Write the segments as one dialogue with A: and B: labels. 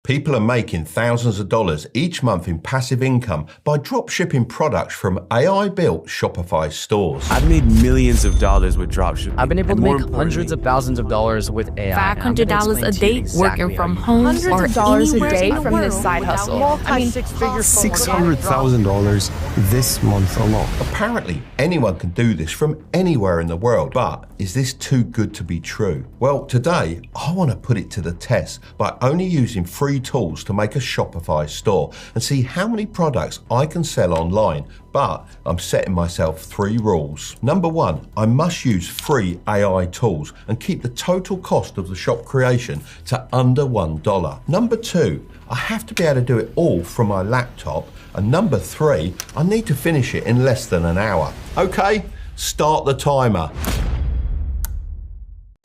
A: People are making thousands of dollars each month in passive income by drop shipping products from AI-built Shopify stores.
B: I've made millions of dollars with dropshipping.
C: I've been able to make hundreds of thousands of dollars with AI.
D: $500 a day working from home,
E: hundreds
D: or
E: of dollars a day
D: anywhere
E: from this side hustle.
F: $600,000 this month alone.
A: Apparently, anyone can do this from anywhere in the world, but is this too good to be true? Well, today, I want to put it to the test by only using free tools to make a Shopify store and see how many products I can sell online. But I'm setting myself 3 rules. Number 1, I must use free AI tools and keep the total cost of the shop creation to under $1. Number 2, I have to be able to do it all from my laptop. And number 3, I need to finish it in less than an hour. Okay, start the timer.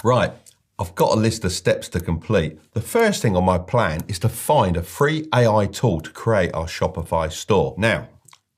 A: Right. I've got a list of steps to complete. The first thing on my plan is to find a free AI tool to create our Shopify store. Now,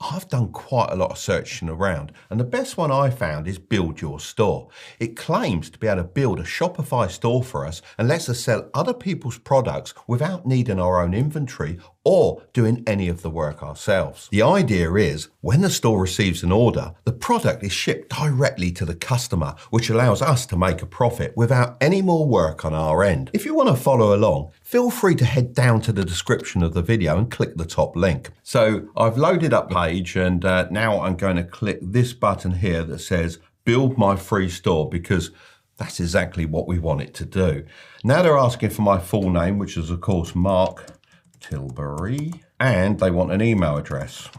A: I've done quite a lot of searching around, and the best one I found is Build Your Store. It claims to be able to build a Shopify store for us and lets us sell other people's products without needing our own inventory or doing any of the work ourselves. The idea is, when the store receives an order, the product is shipped directly to the customer, which allows us to make a profit without any more work on our end. If you want to follow along, feel free to head down to the description of the video and click the top link. So I've loaded up the page, and now I'm going to click this button here that says Build My Free Store, because that's exactly what we want it to do. Now they're asking for my full name, which is of course Mark Tilbury, and they want an email address.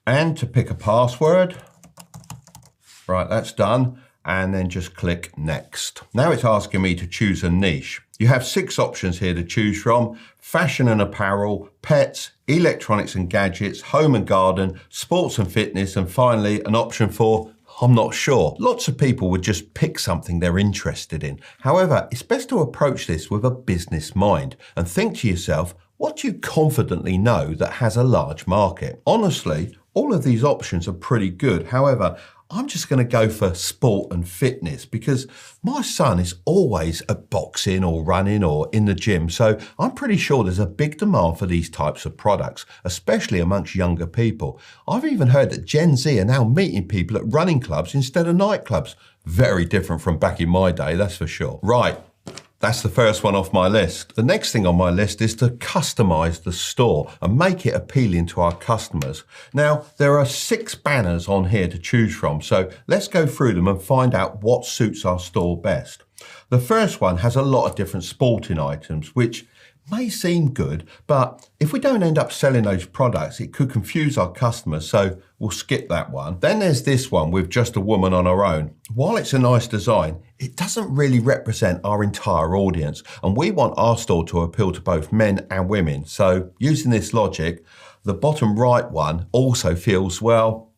A: And to pick a password. Right, that's done. And then just click next. Now it's asking me to choose a niche. You have 6 options here to choose from: fashion and apparel, pets, electronics and gadgets, home and garden, sports and fitness, and finally an option for I'm not sure. Lots of people would just pick something they're interested in. However, it's best to approach this with a business mind and think to yourself, what do you confidently know that has a large market? Honestly, all of these options are pretty good. However, I'm just going to go for sport and fitness because my son is always at boxing or running or in the gym. So I'm pretty sure there's a big demand for these types of products, especially amongst younger people. I've even heard that Gen Z are now meeting people at running clubs instead of nightclubs. Very different from back in my day, that's for sure. Right. That's the first one off my list. The next thing on my list is to customize the store and make it appealing to our customers. Now, there are 6 banners on here to choose from, so let's go through them and find out what suits our store best. The first one has a lot of different sporting items, which may seem good, but if we don't end up selling those products, it could confuse our customers, so we'll skip that one. Then there's this one with just a woman on her own. While it's a nice design, it doesn't really represent our entire audience, and we want our store to appeal to both men and women. So using this logic, the bottom right one also feels, well,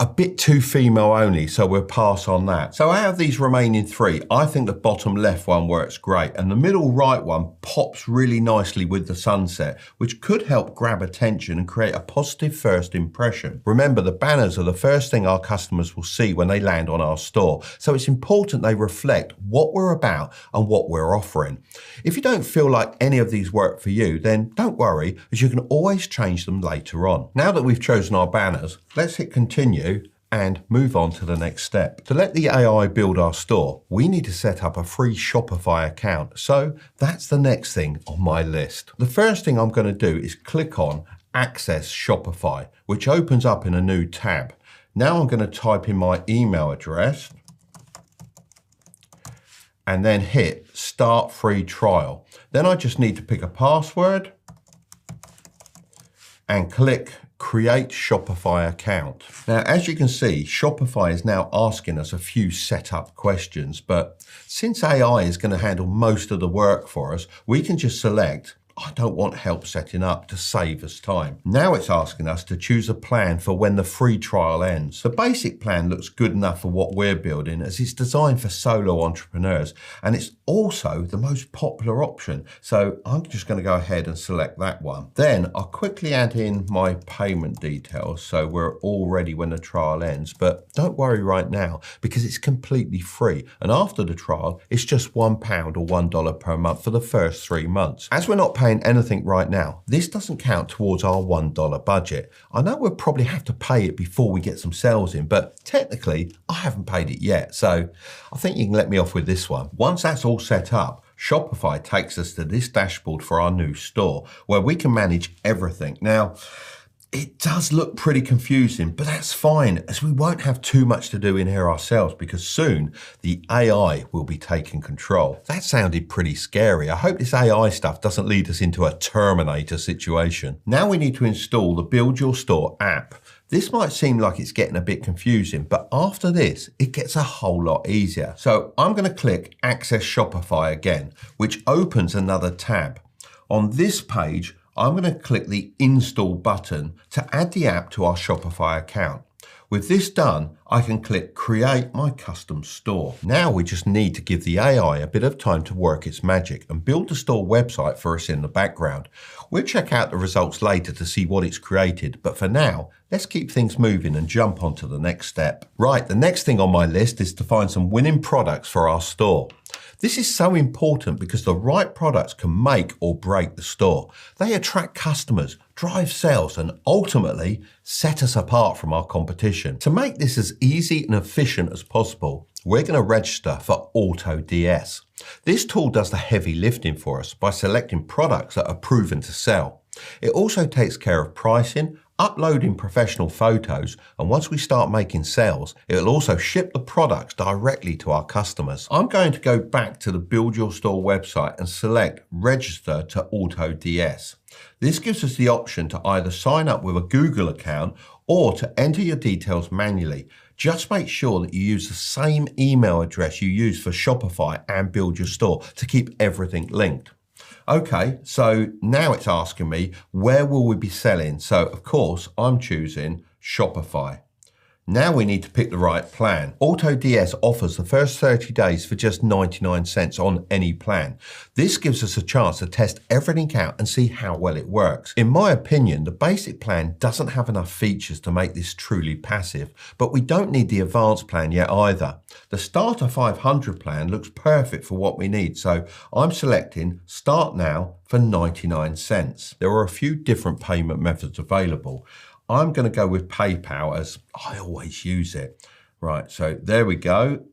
A: a bit too female only, so we'll pass on that. So out of these remaining 3, I think the bottom left one works great, and the middle right one pops really nicely with the sunset, which could help grab attention and create a positive first impression. Remember, the banners are the first thing our customers will see when they land on our store, so it's important they reflect what we're about and what we're offering. If you don't feel like any of these work for you, then don't worry, as you can always change them later on. Now that we've chosen our banners, let's hit continue and move on to the next step. To let the AI build our store, we need to set up a free Shopify account. So that's the next thing on my list. The first thing I'm going to do is click on Access Shopify, which opens up in a new tab. Now I'm going to type in my email address and then hit Start Free Trial. Then I just need to pick a password and click Create Shopify Account. Now, as you can see, Shopify is now asking us a few setup questions, but since AI is going to handle most of the work for us, we can just select I don't want help setting up to save us time. Now it's asking us to choose a plan for when the free trial ends. The basic plan looks good enough for what we're building as it's designed for solo entrepreneurs and it's also the most popular option. So I'm just going to go ahead and select that one. Then I'll quickly add in my payment details so we're all ready when the trial ends. But don't worry right now because it's completely free. And after the trial, it's just £1 or $1 per month for the first 3 months. As we're not paying anything right now, this doesn't count towards our $1 budget. I know we'll probably have to pay it before we get some sales in, but technically I haven't paid it yet. So I think you can let me off with this one. Once that's all set up, Shopify takes us to this dashboard for our new store where we can manage everything. Now, it does look pretty confusing, but that's fine as we won't have too much to do in here ourselves because soon the AI will be taking control. That sounded pretty scary. I hope this AI stuff doesn't lead us into a Terminator situation. Now we need to install the Build Your Store app. This might seem like it's getting a bit confusing, but after this, it gets a whole lot easier. So I'm going to click Access Shopify again, which opens another tab. On this page, I'm going to click the Install button to add the app to our Shopify account. With this done, I can click Create My Custom Store. Now we just need to give the AI a bit of time to work its magic and build the store website for us in the background. We'll check out the results later to see what it's created, but for now, let's keep things moving and jump on to the next step. Right, the next thing on my list is to find some winning products for our store. This is so important because the right products can make or break the store. They attract customers, drive sales, and ultimately set us apart from our competition. To make this as easy and efficient as possible, we're going to register for AutoDS. This tool does the heavy lifting for us by selecting products that are proven to sell. It also takes care of pricing, uploading professional photos, and once we start making sales, it'll also ship the products directly to our customers. I'm going to go back to the Build Your Store website and select Register to AutoDS. This gives us the option to either sign up with a Google account or to enter your details manually. Just make sure that you use the same email address you use for Shopify and Build Your Store to keep everything linked. Okay, so now it's asking me, where will we be selling? So of course, I'm choosing Shopify. Now we need to pick the right plan. AutoDS offers the first 30 days for just 99 cents on any plan. This gives us a chance to test everything out and see how well it works. In my opinion, the basic plan doesn't have enough features to make this truly passive, but we don't need the advanced plan yet either. The Starter 500 plan looks perfect for what we need, so I'm selecting Start Now for 99 cents. There are a few different payment methods available. I'm going to go with PayPal as I always use it. Right, so there we go.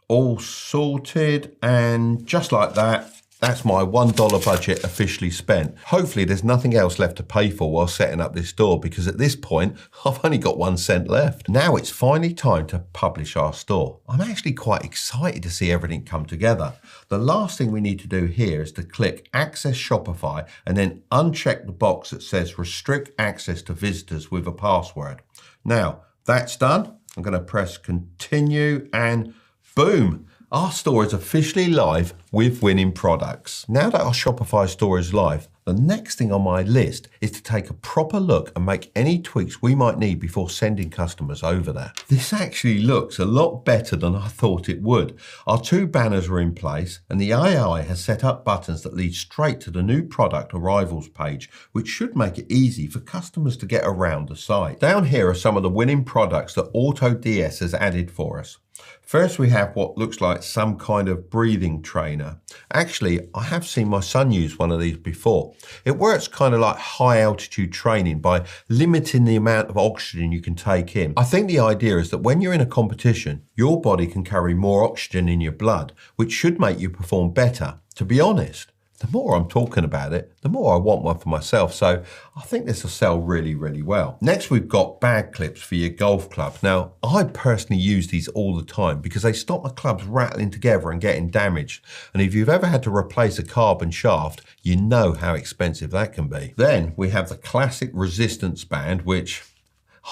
A: All sorted, and just like that, that's my $1 budget officially spent. Hopefully there's nothing else left to pay for while setting up this store because at this point, I've only got 1 cent left. Now it's finally time to publish our store. I'm actually quite excited to see everything come together. The last thing we need to do here is to click Access Shopify and then uncheck the box that says Restrict Access to Visitors with a Password. Now, that's done. I'm going to press Continue and boom! Our store is officially live with winning products. Now that our Shopify store is live, the next thing on my list is to take a proper look and make any tweaks we might need before sending customers over there. This actually looks a lot better than I thought it would. Our 2 banners are in place and the AI has set up buttons that lead straight to the new product arrivals page, which should make it easy for customers to get around the site. Down here are some of the winning products that AutoDS has added for us. First, we have what looks like some kind of breathing trainer. Actually, I have seen my son use one of these before. It works kind of like high altitude training by limiting the amount of oxygen you can take in. I think the idea is that when you're in a competition, your body can carry more oxygen in your blood, which should make you perform better. To be honest, the more I'm talking about it, the more I want one for myself. So I think this will sell really, really well. Next, we've got bag clips for your golf club. Now, I personally use these all the time because they stop my clubs rattling together and getting damaged. And if you've ever had to replace a carbon shaft, you know how expensive that can be. Then we have the classic resistance band, which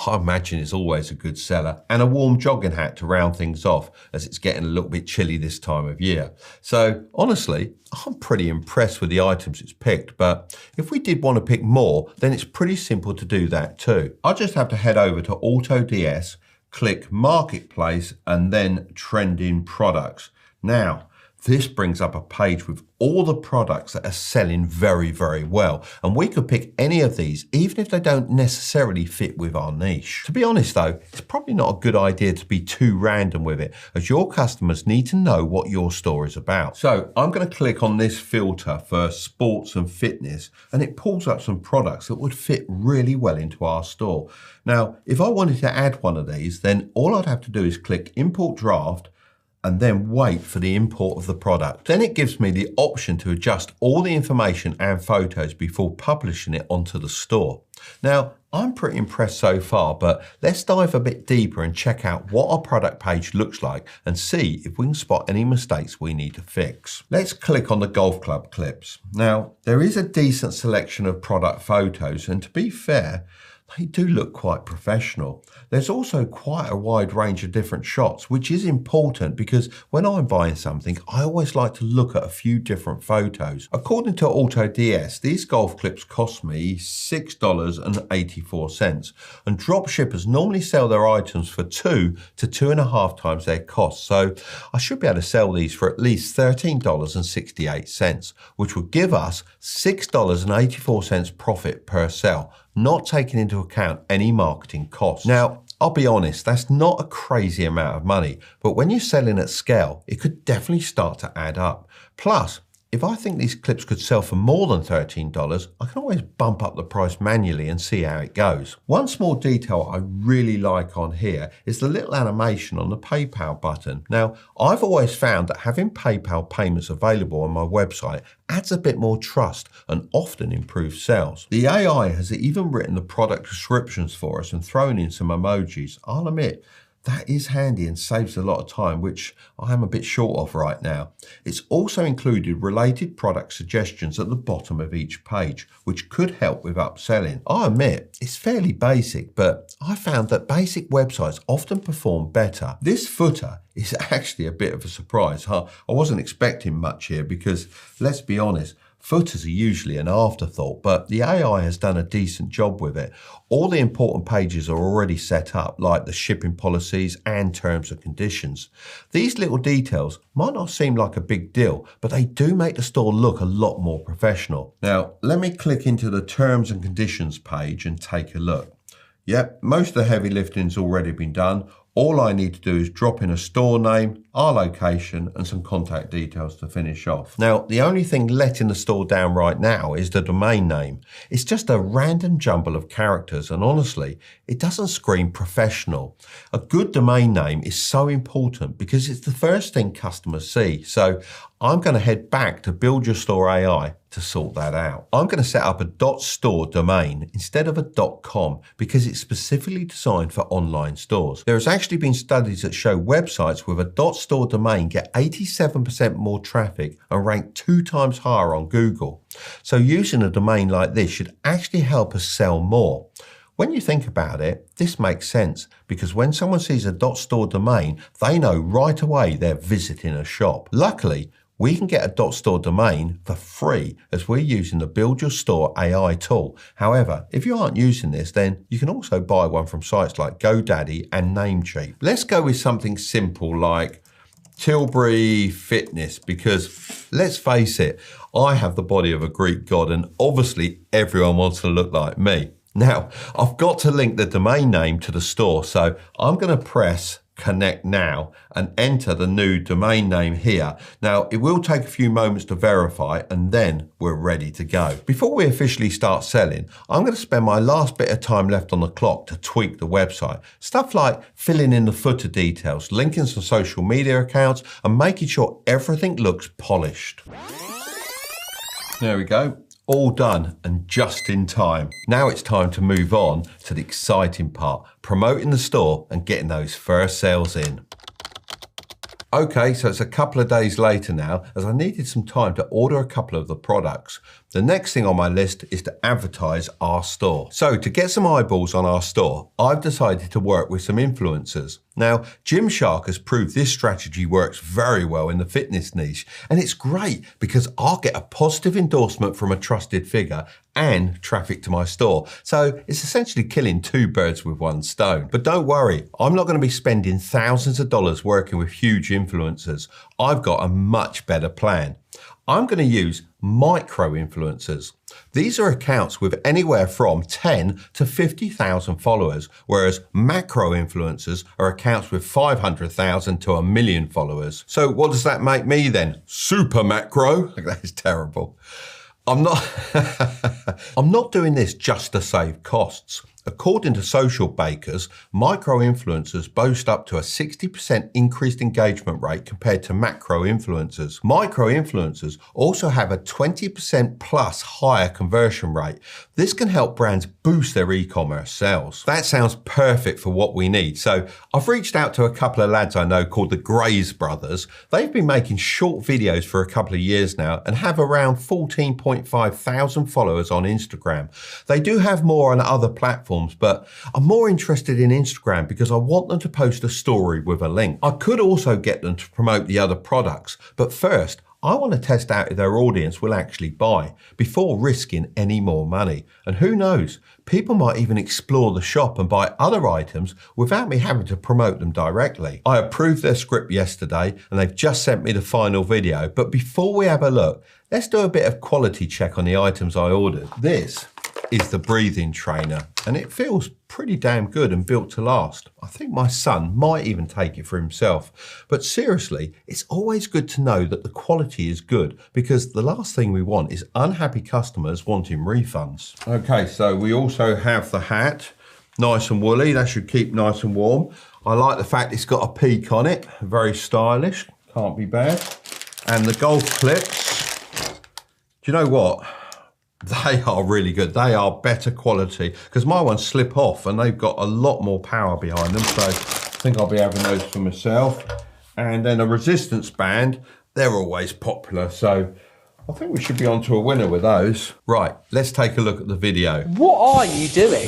A: I imagine is always a good seller, and a warm jogging hat to round things off as it's getting a little bit chilly this time of year. So honestly, I'm pretty impressed with the items it's picked, but if we did want to pick more, then it's pretty simple to do that too. I just have to head over to AutoDS, click Marketplace, and then Trending Products. Now, this brings up a page with all the products that are selling very, very well. And we could pick any of these, even if they don't necessarily fit with our niche. To be honest though, it's probably not a good idea to be too random with it, as your customers need to know what your store is about. So I'm going to click on this filter for sports and fitness, and it pulls up some products that would fit really well into our store. Now, if I wanted to add one of these, then all I'd have to do is click Import Draft, and then wait for the import of the product. Then it gives me the option to adjust all the information and photos before publishing it onto the store. Now, I'm pretty impressed so far, but let's dive a bit deeper and check out what our product page looks like and see if we can spot any mistakes we need to fix. Let's click on the golf club clips. Now, there is a decent selection of product photos, and to be fair, they do look quite professional. There's also quite a wide range of different shots, which is important because when I'm buying something, I always like to look at a few different photos. According to AutoDS, these golf clips cost me $6.84, and dropshippers normally sell their items for 2 to 2.5 times their cost. So I should be able to sell these for at least $13.68, which would give us $6.84 profit per sale, not taking into account any marketing costs. Now, I'll be honest, that's not a crazy amount of money, but when you're selling at scale, it could definitely start to add up. Plus, if I think these clips could sell for more than $13, I can always bump up the price manually and see how it goes. One small detail I really like on here is the little animation on the PayPal button. Now, I've always found that having PayPal payments available on my website adds a bit more trust and often improves sales. The AI has even written the product descriptions for us and thrown in some emojis. I'll admit, that is handy and saves a lot of time, which I am a bit short of right now. It's also included related product suggestions at the bottom of each page, which could help with upselling. I admit, it's fairly basic, but I found that basic websites often perform better. This footer is actually a bit of a surprise. I wasn't expecting much here because, let's be honest, footers are usually an afterthought, but the AI has done a decent job with it. All the important pages are already set up, like the shipping policies and terms and conditions. These little details might not seem like a big deal, but they do make the store look a lot more professional. Now, let me click into the terms and conditions page and take a look. Yep, most of the heavy lifting's already been done. All I need to do is drop in a store name, our location, and some contact details to finish off. Now, the only thing letting the store down right now is the domain name. It's just a random jumble of characters, and honestly, it doesn't scream professional. A good domain name is so important because it's the first thing customers see. So I'm going to head back to Build Your Store AI to sort that out. I'm going to set up a .store domain instead of a .com because it's specifically designed for online stores. There has actually been studies that show websites with a .store domain get 87% more traffic and rank 2 times higher on Google. So using a domain like this should actually help us sell more. When you think about it, this makes sense because when someone sees a .store domain, they know right away they're visiting a shop. Luckily, we can get a .store domain for free as we're using the Build Your Store AI tool. However, if you aren't using this, then you can also buy one from sites like GoDaddy and Namecheap. Let's go with something simple like Tilbury Fitness because, let's face it, I have the body of a Greek god and obviously everyone wants to look like me. Now, I've got to link the domain name to the store, so I'm going to press Connect Now and enter the new domain name here. Now, it will take a few moments to verify and then we're ready to go. Before we officially start selling, I'm going to spend my last bit of time left on the clock to tweak the website. Stuff like filling in the footer details, linking some social media accounts, and making sure everything looks polished. There we go. All done and just in time. Now it's time to move on to the exciting part, promoting the store and getting those first sales in. Okay, so it's a couple of days later now, as I needed some time to order a couple of the products. The next thing on my list is to advertise our store. So to get some eyeballs on our store, I've decided to work with some influencers. Now, Gymshark has proved this strategy works very well in the fitness niche, and it's great because I'll get a positive endorsement from a trusted figure and traffic to my store. So it's essentially killing two birds with one stone. But don't worry, I'm not going to be spending thousands of dollars working with huge influencers. I've got a much better plan. I'm going to use micro-influencers. These are accounts with anywhere from 10 to 50,000 followers, whereas macro-influencers are accounts with 500,000 to 1 million followers. So what does that make me then? Super macro? That is terrible. I'm not doing this just to save costs. According to Social Bakers, micro-influencers boast up to a 60% increased engagement rate compared to macro-influencers. Micro-influencers also have a 20% plus higher conversion rate. This can help brands boost their e-commerce sales. That sounds perfect for what we need. So I've reached out to a couple of lads I know called the Grays Brothers. They've been making short videos for a couple of years now and have around 14.5 thousand followers on Instagram. They do have more on other platforms, but I'm more interested in Instagram because I want them to post a story with a link. I could also get them to promote the other products, but first, I want to test out if their audience will actually buy before risking any more money. And who knows, people might even explore the shop and buy other items without me having to promote them directly. I approved their script yesterday and they've just sent me the final video. But before we have a look, let's do a bit of quality check on the items I ordered. This is the breathing trainer and it feels pretty damn good and built to last. I think my son might even take it for himself. But seriously, it's always good to know that the quality is good because the last thing we want is unhappy customers wanting refunds. Okay, so we also have the hat, nice and woolly, that should keep nice and warm. I like the fact it's got a peak on it, very stylish, can't be bad. And the golf clips, do you know what? They are really good. They are better quality because my ones slip off and they've got a lot more power behind them. So I think I'll be having those for myself. And then a resistance band, they're always popular. So I think we should be on to a winner with those. Right, let's take a look at the video.
E: What are you doing?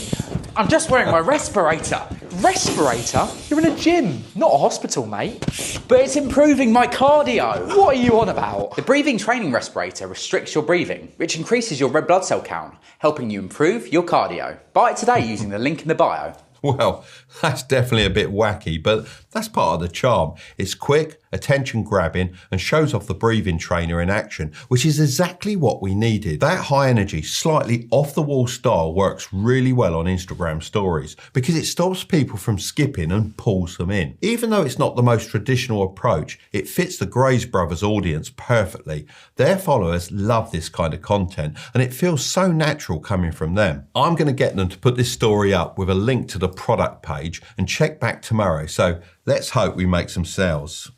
E: I'm just wearing my respirator. Respirator? You're in a gym, not a hospital, mate. But it's improving my cardio. What are you on about? The breathing training respirator restricts your breathing, which increases your red blood cell count, helping you improve your cardio. Buy it today using the link in the bio.
A: Well, that's definitely a bit wacky, but that's part of the charm. It's quick, attention grabbing, and shows off the breathing trainer in action, which is exactly what we needed. That high energy, slightly off the wall style works really well on Instagram stories because it stops people from skipping and pulls them in. Even though it's not the most traditional approach, it fits the Grays Brothers audience perfectly. Their followers love this kind of content and it feels so natural coming from them. I'm going to get them to put this story up with a link to the product page and check back tomorrow. So let's hope we make some sales.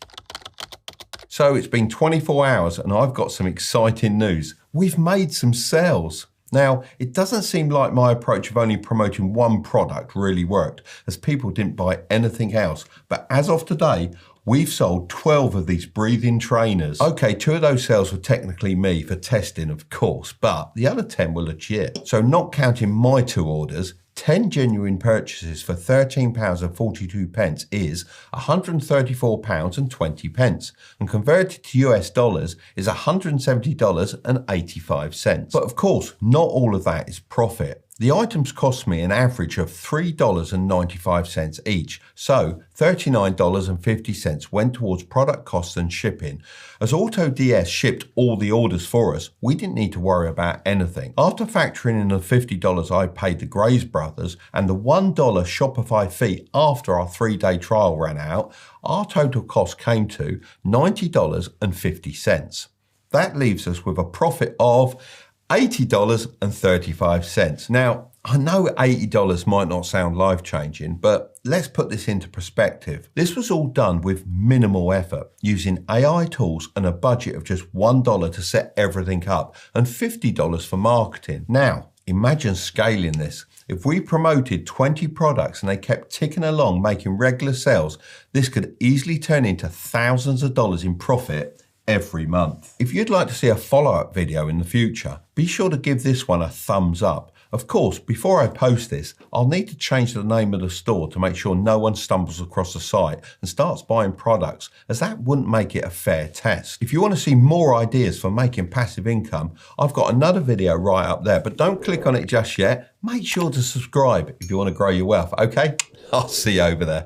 A: So it's been 24 hours and I've got some exciting news. We've made some sales. Now, it doesn't seem like my approach of only promoting one product really worked, as people didn't buy anything else. But as of today, we've sold 12 of these breathing trainers. Okay, 2 of those sales were technically me for testing, of course, but the other 10 were legit. So not counting my 2 orders, 10 genuine purchases for £13.42 is £134.20, and converted to US dollars is $170.85. But of course, not all of that is profit. The items cost me an average of $3.95 each, so $39.50 went towards product costs and shipping. As AutoDS shipped all the orders for us, we didn't need to worry about anything. After factoring in the $50 I paid the Grays Brothers and the $1 Shopify fee after our 3-day trial ran out, our total cost came to $90.50. That leaves us with a profit of $80.35. Now, I know $80 might not sound life-changing, but let's put this into perspective. This was all done with minimal effort, using AI tools and a budget of just $1 to set everything up and $50 for marketing. Now, Imagine scaling this. If we promoted 20 products and they kept ticking along making regular sales, this could easily turn into thousands of dollars in profit every month. If you'd like to see a follow-up video in the future, be sure to give this one a thumbs up. Of course, before I post this, I'll need to change the name of the store to make sure no one stumbles across the site and starts buying products, as that wouldn't make it a fair test. If you want to see more ideas for making passive income, I've got another video right up there, but don't click on it just yet. Make sure to subscribe if you want to grow your wealth, okay? I'll see you over there.